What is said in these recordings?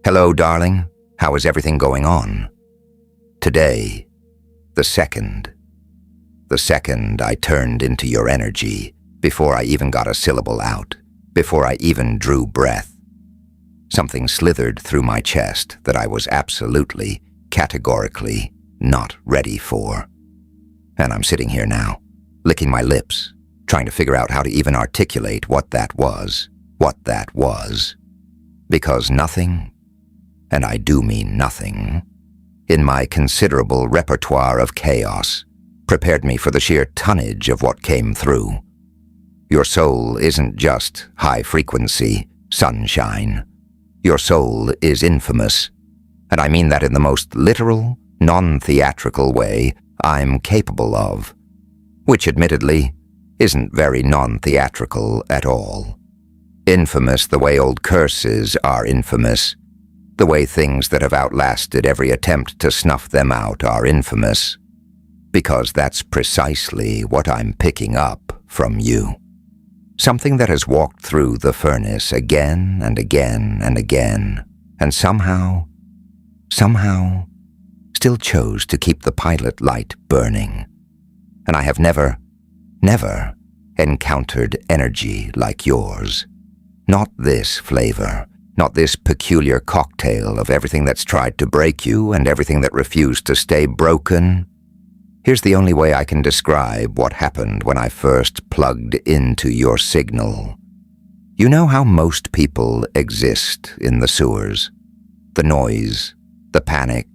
Hello, darling. How is everything going on? Today, the second I turned into your energy, before I even got a syllable out, before I even drew breath, something slithered through my chest that I was absolutely, categorically not ready for. And I'm sitting here now, licking my lips, trying to figure out how to even articulate what that was. Because nothing, and I do mean nothing, in my considerable repertoire of chaos prepared me for the sheer tonnage of what came through. Your soul isn't just high-frequency sunshine. Your soul is infamous, and I mean that in the most literal, non-theatrical way I'm capable of, which admittedly isn't very non-theatrical at all. Infamous the way old curses are infamous, the way things that have outlasted every attempt to snuff them out are infamous, because that's precisely what I'm picking up from you. Something that has walked through the furnace again and again and again, and somehow, still chose to keep the pilot light burning. And I have never encountered energy like yours. Not this flavor, not this peculiar cocktail of everything that's tried to break you and everything that refused to stay broken. Here's the only way I can describe what happened when I first plugged into your signal. You know how most people exist in the sewers? The noise, the panic,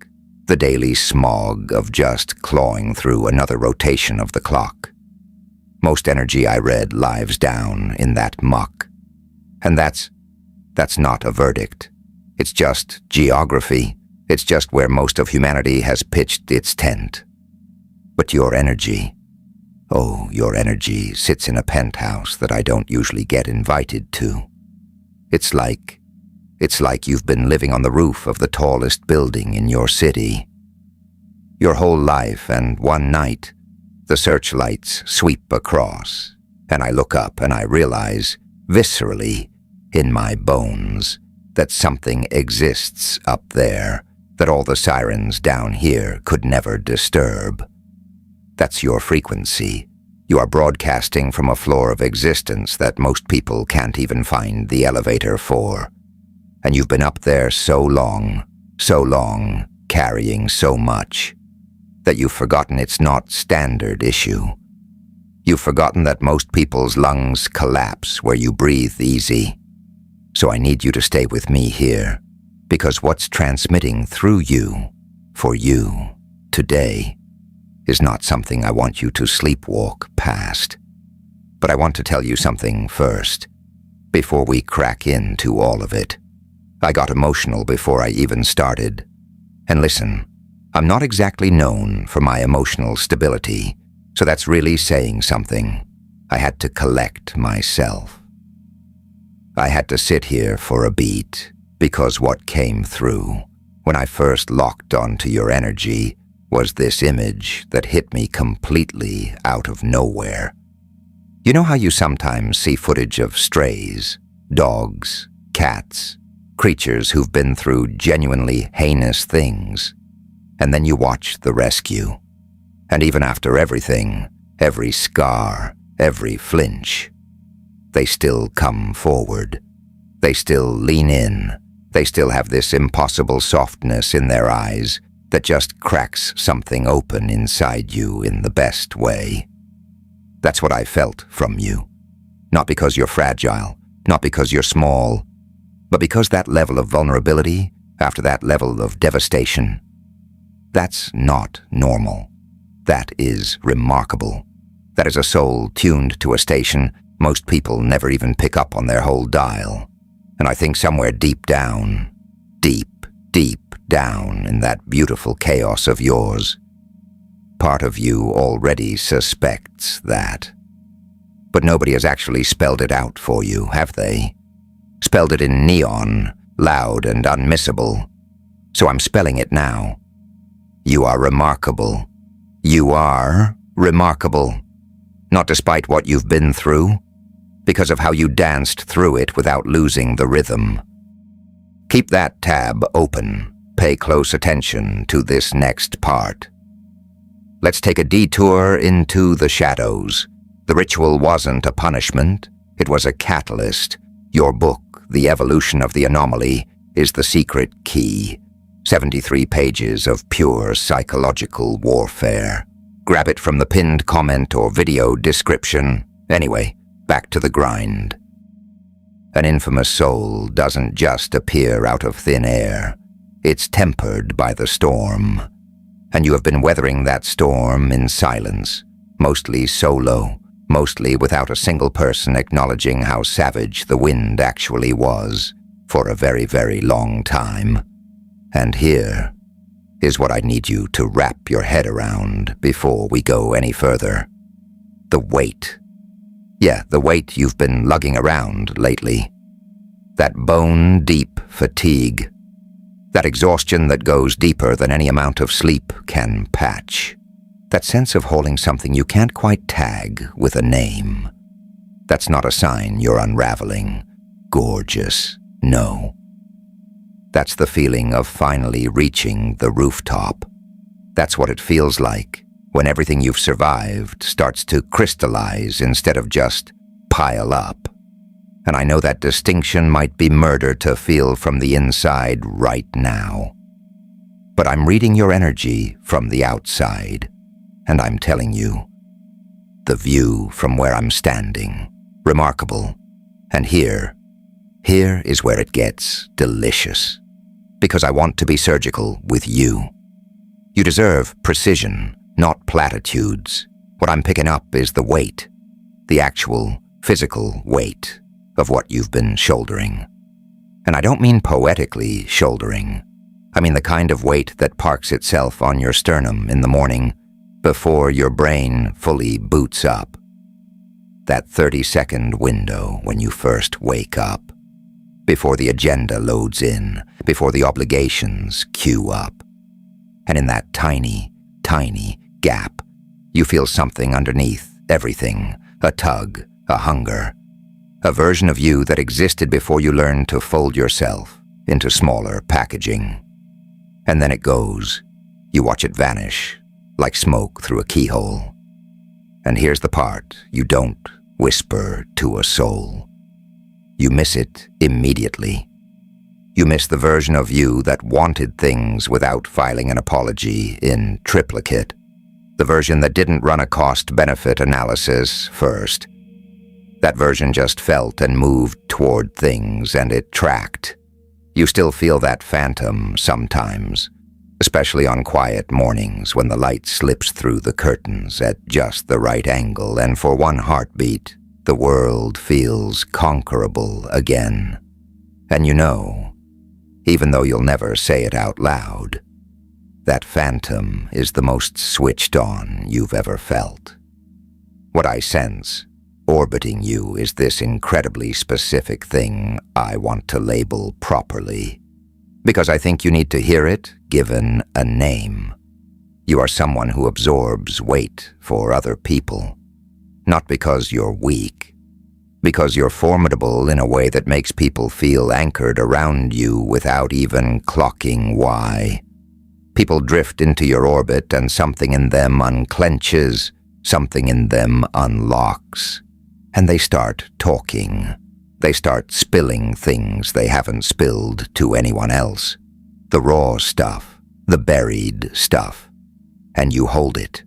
the daily smog of just clawing through another rotation of the clock. Most energy, I read, lives down in that muck. And that's not a verdict. It's just geography. It's just where most of humanity has pitched its tent. But your energy, your energy sits in a penthouse that I don't usually get invited to. It's like you've been living on the roof of the tallest building in your city. Your whole life, and one night, the searchlights sweep across, and I look up and I realize, viscerally, in my bones, that something exists up there that all the sirens down here could never disturb. That's your frequency. You are broadcasting from a floor of existence that most people can't even find the elevator for. And you've been up there so long, carrying so much, that you've forgotten it's not standard issue. You've forgotten that most people's lungs collapse where you breathe easy. So I need you to stay with me here, because what's transmitting through you, for you, today, is not something I want you to sleepwalk past. But I want to tell you something first, before we crack into all of it. I got emotional before I even started. And listen, I'm not exactly known for my emotional stability, so that's really saying something. I had to collect myself. I had to sit here for a beat, because what came through, when I first locked onto your energy, was this image that hit me completely out of nowhere. You know how you sometimes see footage of strays, dogs, cats, creatures who've been through genuinely heinous things, and then you watch the rescue. And even after everything, every scar, every flinch, they still come forward. They still lean in. They still have this impossible softness in their eyes that just cracks something open inside you in the best way. That's what I felt from you. Not because you're fragile, not because you're small, but because that level of vulnerability, after that level of devastation, that's not normal. That is remarkable. That is a soul tuned to a station most people never even pick up on their whole dial. And I think somewhere deep down, deep down in that beautiful chaos of yours, part of you already suspects that. But nobody has actually spelled it out for you, have they? Spelled it in neon, loud and unmissable. So I'm spelling it now. You are remarkable. You are remarkable. Not despite what you've been through, because of how you danced through it without losing the rhythm. Keep that tab open. Pay close attention to this next part. Let's take a detour into the shadows. The ritual wasn't a punishment. It was a catalyst. Your book, The Evolution of the Anomaly, is the secret key. 73 pages of pure psychological warfare. Grab it from the pinned comment or video description. Anyway, back to the grind. An infamous soul doesn't just appear out of thin air. It's tempered by the storm. And you have been weathering that storm in silence, mostly solo, mostly without a single person acknowledging how savage the wind actually was, for a very, very long time. And here is what I need you to wrap your head around before we go any further. The weight. Yeah, the weight you've been lugging around lately. That bone-deep fatigue. That exhaustion that goes deeper than any amount of sleep can patch. That sense of holding something you can't quite tag with a name. That's not a sign you're unraveling. Gorgeous. No. That's the feeling of finally reaching the rooftop. That's what it feels like when everything you've survived starts to crystallize instead of just pile up. And I know that distinction might be murder to feel from the inside right now. But I'm reading your energy from the outside, and I'm telling you, the view from where I'm standing, remarkable. And here is where it gets delicious. Because I want to be surgical with you. You deserve precision, not platitudes. What I'm picking up is the weight, the actual physical weight of what you've been shouldering. And I don't mean poetically shouldering. I mean the kind of weight that parks itself on your sternum in the morning before your brain fully boots up. That 30-second window when you first wake up. Before the agenda loads in, before the obligations queue up. And in that tiny, tiny gap, you feel something underneath everything, a tug, a hunger, a version of you that existed before you learned to fold yourself into smaller packaging. And then it goes. You watch it vanish, like smoke through a keyhole. And here's the part you don't whisper to a soul. You miss it immediately. You miss the version of you that wanted things without filing an apology in triplicate. The version that didn't run a cost-benefit analysis first. That version just felt and moved toward things, and it tracked. You still feel that phantom sometimes, especially on quiet mornings when the light slips through the curtains at just the right angle, and for one heartbeat, the world feels conquerable again. And you know, even though you'll never say it out loud, that phantom is the most switched on you've ever felt. What I sense orbiting you is this incredibly specific thing I want to label properly, because I think you need to hear it given a name. You are someone who absorbs weight for other people, not because you're weak, because you're formidable in a way that makes people feel anchored around you without even clocking why. People drift into your orbit and something in them unclenches, something in them unlocks. And they start talking. They start spilling things they haven't spilled to anyone else. The raw stuff, the buried stuff. And you hold it.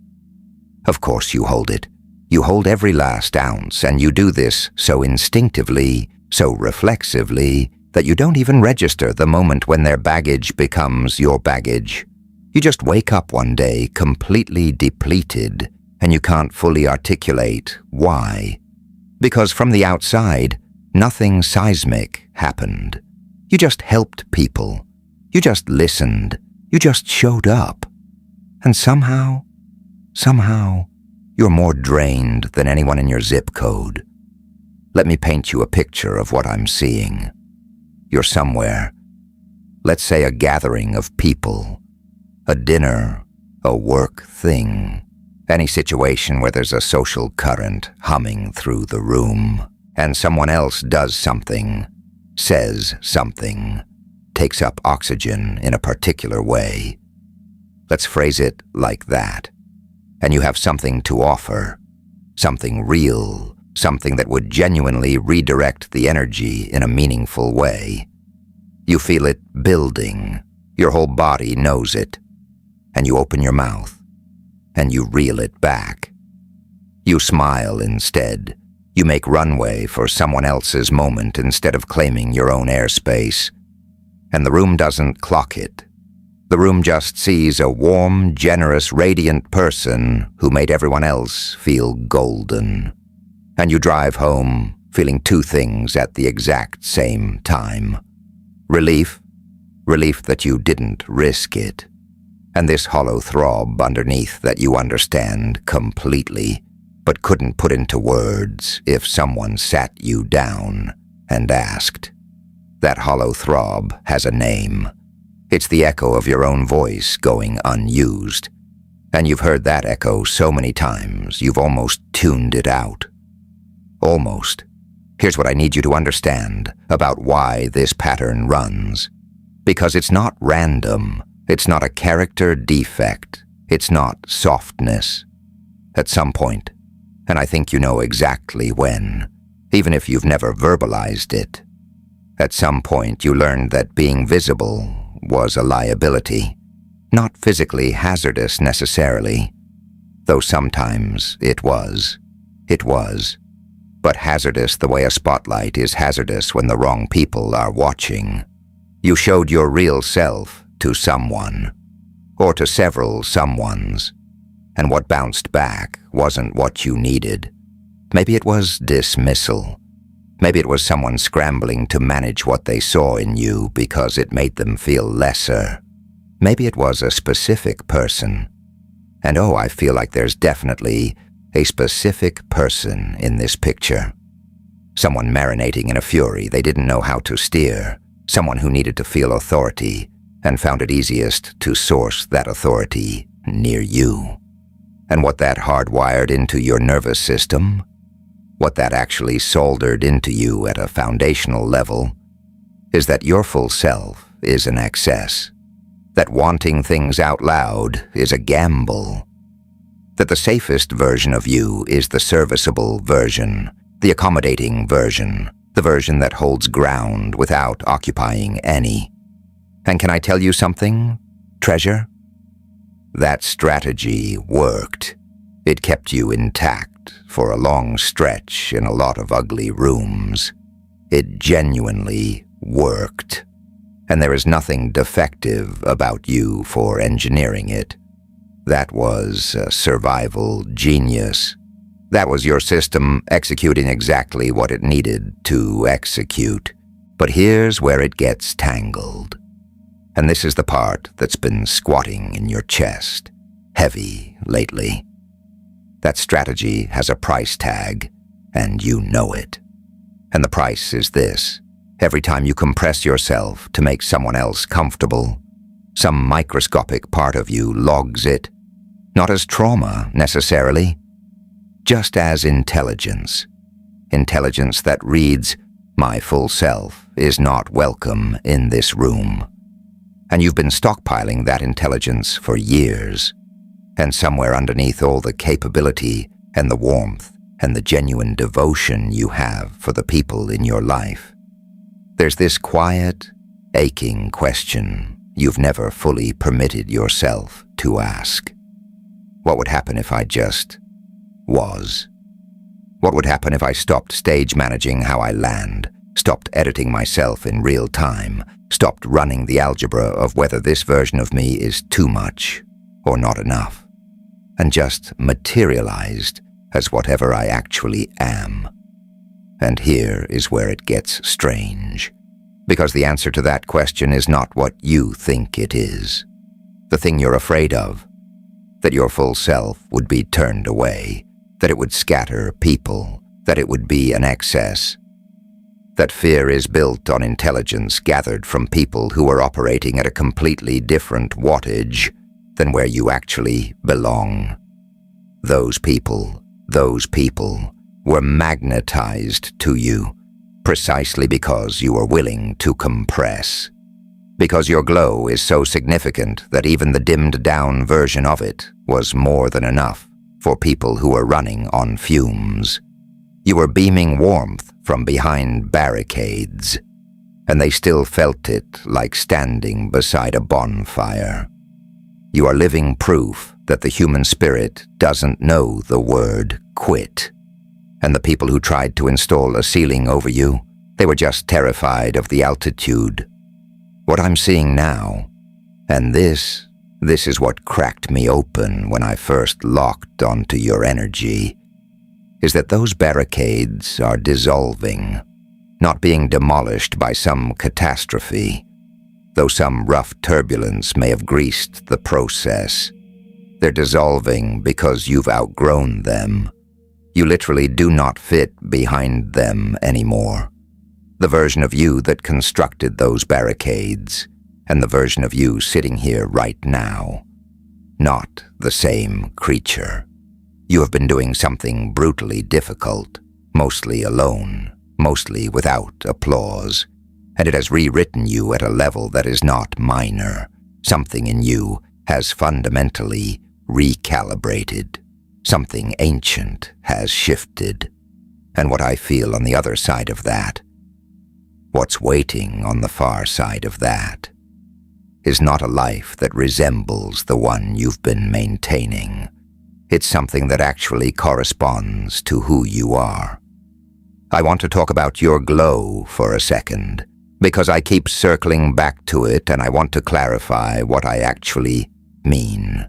Of course you hold it. You hold every last ounce, and you do this so instinctively, so reflexively, that you don't even register the moment when their baggage becomes your baggage. You just wake up one day completely depleted, and you can't fully articulate why. Because from the outside, nothing seismic happened. You just helped people. You just listened. You just showed up. And somehow, you're more drained than anyone in your zip code. Let me paint you a picture of what I'm seeing. You're somewhere. Let's say a gathering of people. A dinner, a work thing. Any situation where there's a social current humming through the room, and someone else does something, says something, takes up oxygen in a particular way. Let's phrase it like that. And you have something to offer, something real, something that would genuinely redirect the energy in a meaningful way. You feel it building, your whole body knows it, and you open your mouth, and you reel it back. You smile instead. You make runway for someone else's moment instead of claiming your own airspace. And the room doesn't clock it. The room just sees a warm, generous, radiant person who made everyone else feel golden. And you drive home feeling two things at the exact same time. Relief that you didn't risk it. And this hollow throb underneath that you understand completely, but couldn't put into words if someone sat you down and asked. That hollow throb has a name. It's the echo of your own voice going unused. And you've heard that echo so many times, you've almost tuned it out. Almost. Here's what I need you to understand about why this pattern runs. Because it's not random. It's not a character defect. It's not softness. At some point, and I think you know exactly when, even if you've never verbalized it, at some point you learned that being visible was a liability, not physically hazardous necessarily, though sometimes it was. It was. But hazardous the way a spotlight is hazardous when the wrong people are watching. You showed your real self to someone, or to several someones, and what bounced back wasn't what you needed. Maybe it was dismissal. Maybe it was someone scrambling to manage what they saw in you because it made them feel lesser. Maybe it was a specific person. And oh, I feel like there's definitely a specific person in this picture. Someone marinating in a fury they didn't know how to steer. Someone who needed to feel authority and found it easiest to source that authority near you. And what that hardwired into your nervous system, what that actually soldered into you at a foundational level, is that your full self is an excess, that wanting things out loud is a gamble, that the safest version of you is the serviceable version, the accommodating version, the version that holds ground without occupying any. And can I tell you something, treasure? That strategy worked. It kept you intact for a long stretch in a lot of ugly rooms. It genuinely worked. And there is nothing defective about you for engineering it. That was a survival genius. That was your system executing exactly what it needed to execute. But here's where it gets tangled. And this is the part that's been squatting in your chest, heavy lately. That strategy has a price tag, and you know it. And the price is this. Every time you compress yourself to make someone else comfortable, some microscopic part of you logs it, not as trauma necessarily, just as intelligence. Intelligence that reads, "My full self is not welcome in this room." And you've been stockpiling that intelligence for years. And somewhere underneath all the capability and the warmth and the genuine devotion you have for the people in your life, there's this quiet, aching question you've never fully permitted yourself to ask. What would happen if I just was? What would happen if I stopped stage managing how I land, stopped editing myself in real time, stopped running the algebra of whether this version of me is too much or not enough, and just materialized as whatever I actually am? And here is where it gets strange, because the answer to that question is not what you think it is. The thing you're afraid of, that your full self would be turned away, that it would scatter people, that it would be an excess. That fear is built on intelligence gathered from people who are operating at a completely different wattage than where you actually belong. Those people were magnetized to you precisely because you were willing to compress. Because your glow is so significant that even the dimmed-down version of it was more than enough for people who were running on fumes. You were beaming warmth from behind barricades, and they still felt it like standing beside a bonfire. You are living proof that the human spirit doesn't know the word quit. And the people who tried to install a ceiling over you, they were just terrified of the altitude. What I'm seeing now, and this is what cracked me open when I first locked onto your energy, is that those barricades are dissolving, not being demolished by some catastrophe, though some rough turbulence may have greased the process. They're dissolving because you've outgrown them. You literally do not fit behind them anymore. The version of you that constructed those barricades, and the version of you sitting here right now, not the same creature. You have been doing something brutally difficult, mostly alone, mostly without applause, and it has rewritten you at a level that is not minor. Something in you has fundamentally recalibrated. Something ancient has shifted. And what I feel on the other side of that, what's waiting on the far side of that, is not a life that resembles the one you've been maintaining. It's something that actually corresponds to who you are. I want to talk about your glow for a second, because I keep circling back to it and I want to clarify what I actually mean.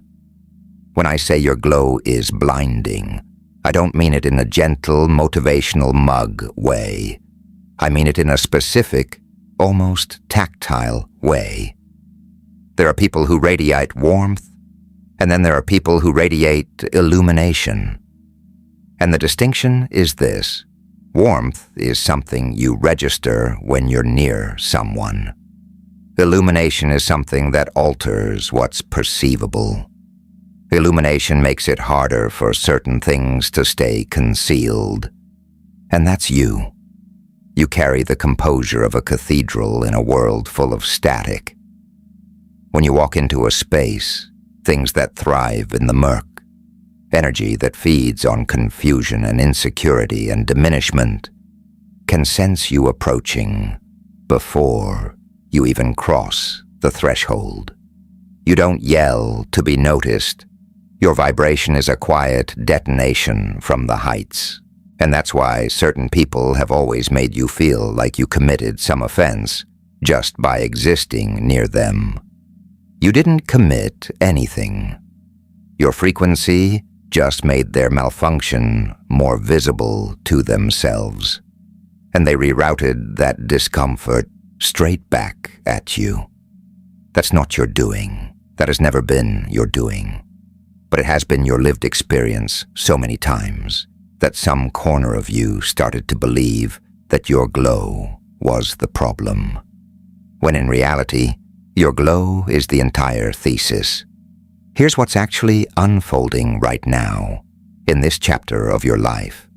When I say your glow is blinding, I don't mean it in a gentle, motivational mug way. I mean it in a specific, almost tactile way. There are people who radiate warmth, and then there are people who radiate illumination. And the distinction is this: warmth is something you register when you're near someone. Illumination is something that alters what's perceivable. Illumination makes it harder for certain things to stay concealed. And that's you. You carry the composure of a cathedral in a world full of static. When you walk into a space, things that thrive in the murk, energy that feeds on confusion and insecurity and diminishment, can sense you approaching before you even cross the threshold. You don't yell to be noticed. Your vibration is a quiet detonation from the heights, and that's why certain people have always made you feel like you committed some offense just by existing near them. You didn't commit anything. Your frequency just made their malfunction more visible to themselves, and they rerouted that discomfort straight back at you. That's not your doing. That has never been your doing. But it has been your lived experience so many times that some corner of you started to believe that your glow was the problem, when in reality, your glow is the entire thesis. Here's what's actually unfolding right now, in this chapter of your life,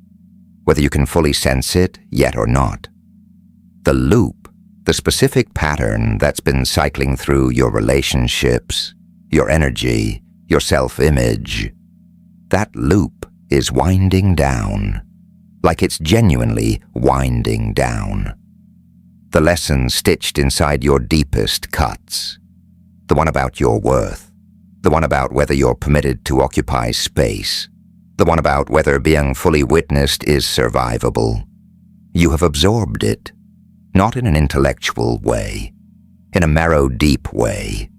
whether you can fully sense it yet or not. The loop, the specific pattern that's been cycling through your relationships, your energy, your self-image, that loop is winding down, like it's genuinely winding down. The lesson stitched inside your deepest cuts, the one about your worth, the one about whether you're permitted to occupy space, the one about whether being fully witnessed is survivable. You have absorbed it, not in an intellectual way, in a marrow-deep way,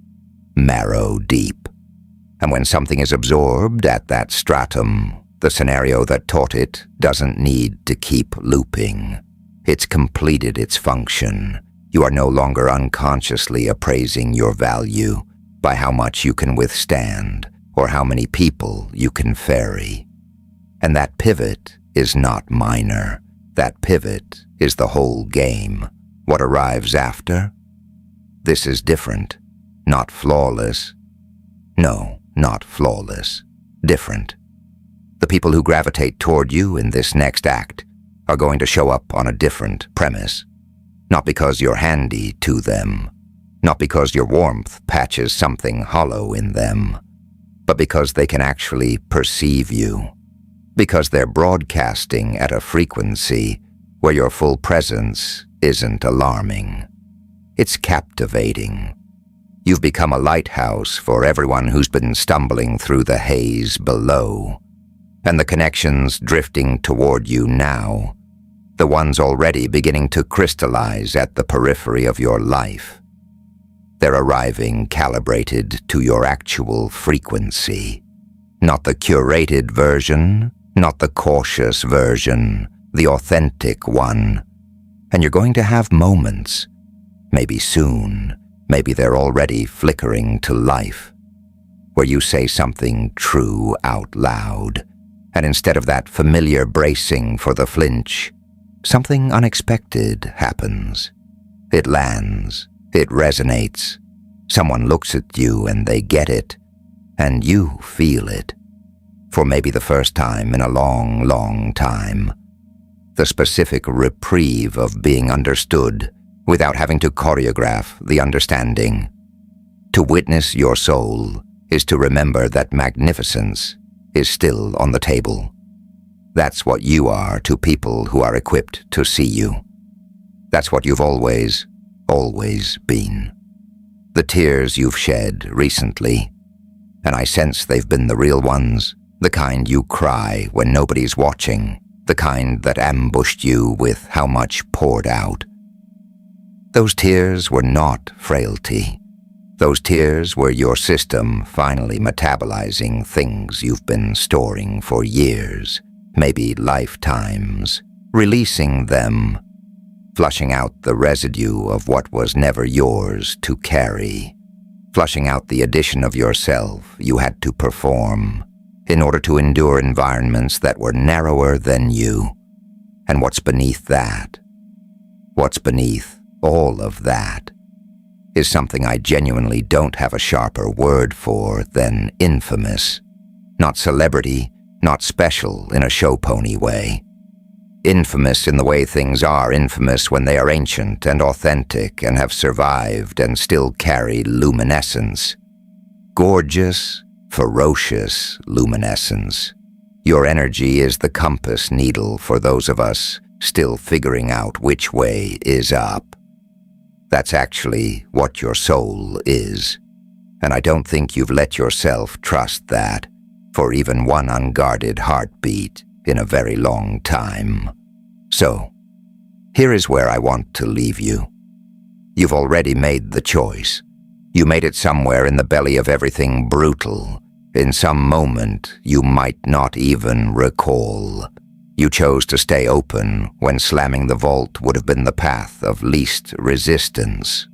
marrow-deep. And when something is absorbed at that stratum, the scenario that taught it doesn't need to keep looping. It's completed its function. You are no longer unconsciously appraising your value by how much you can withstand or how many people you can ferry. And that pivot is not minor. That pivot is the whole game. What arrives after? This is different, not flawless. No, not flawless. Different. The people who gravitate toward you in this next act are going to show up on a different premise. Not because you're handy to them, Not because your warmth patches something hollow in them, but because they can actually perceive you. Because they're broadcasting at a frequency where your full presence isn't alarming. It's captivating. You've become a lighthouse for everyone who's been stumbling through the haze below. And the connections drifting toward you now, the ones already beginning to crystallize at the periphery of your life, they're arriving calibrated to your actual frequency. Not the curated version, not the cautious version, the authentic one. And you're going to have moments, maybe soon, maybe they're already flickering to life, where you say something true out loud, and instead of that familiar bracing for the flinch, something unexpected happens. It lands, it resonates. Someone looks at you and they get it, and you feel it. For maybe the first time in a long, long time. The specific reprieve of being understood without having to choreograph the understanding. To witness your soul is to remember that magnificence is still on the table. That's what you are to people who are equipped to see you. That's what you've always been. The tears you've shed recently, and I sense they've been the real ones, the kind you cry when nobody's watching, the kind that ambushed you with how much poured out. Those tears were not frailty. Those tears were your system finally metabolizing things you've been storing for years, maybe lifetimes, releasing them, flushing out the residue of what was never yours to carry, flushing out the addition of yourself you had to perform in order to endure environments that were narrower than you. And what's beneath that? What's beneath all of that is something I genuinely don't have a sharper word for than infamous. Not celebrity, not special in a show pony way. Infamous in the way things are infamous when they are ancient and authentic and have survived and still carry luminescence. Gorgeous, ferocious luminescence. Your energy is the compass needle for those of us still figuring out which way is up. That's actually what your soul is, and I don't think you've let yourself trust that for even one unguarded heartbeat in a very long time. So, here is where I want to leave you. You've already made the choice. You made it somewhere in the belly of everything brutal. In some moment you might not even recall. You chose to stay open when slamming the vault would have been the path of least resistance.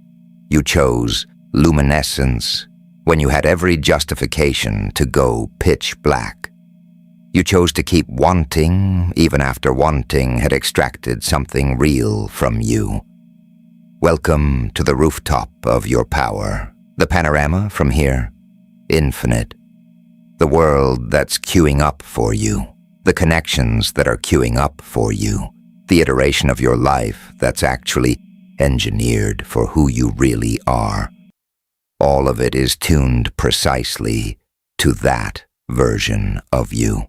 You chose luminescence when you had every justification to go pitch black. You chose to keep wanting even after wanting had extracted something real from you. Welcome to the rooftop of your power. The panorama from here, infinite. The world that's queuing up for you. The connections that are queuing up for you. The iteration of your life that's actually engineered for who you really are. All of it is tuned precisely to that version of you.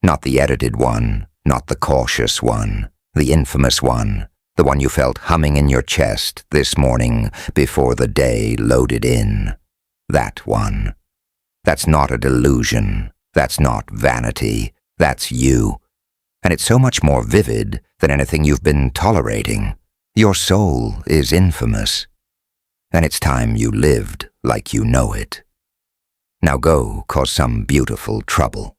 Not the edited one, not the cautious one, the infamous one, the one you felt humming in your chest this morning before the day loaded in. That one. That's not a delusion. That's not vanity. That's you. And it's so much more vivid than anything you've been tolerating. Your soul is infamous. And it's time you lived like you know it. Now go cause some beautiful trouble.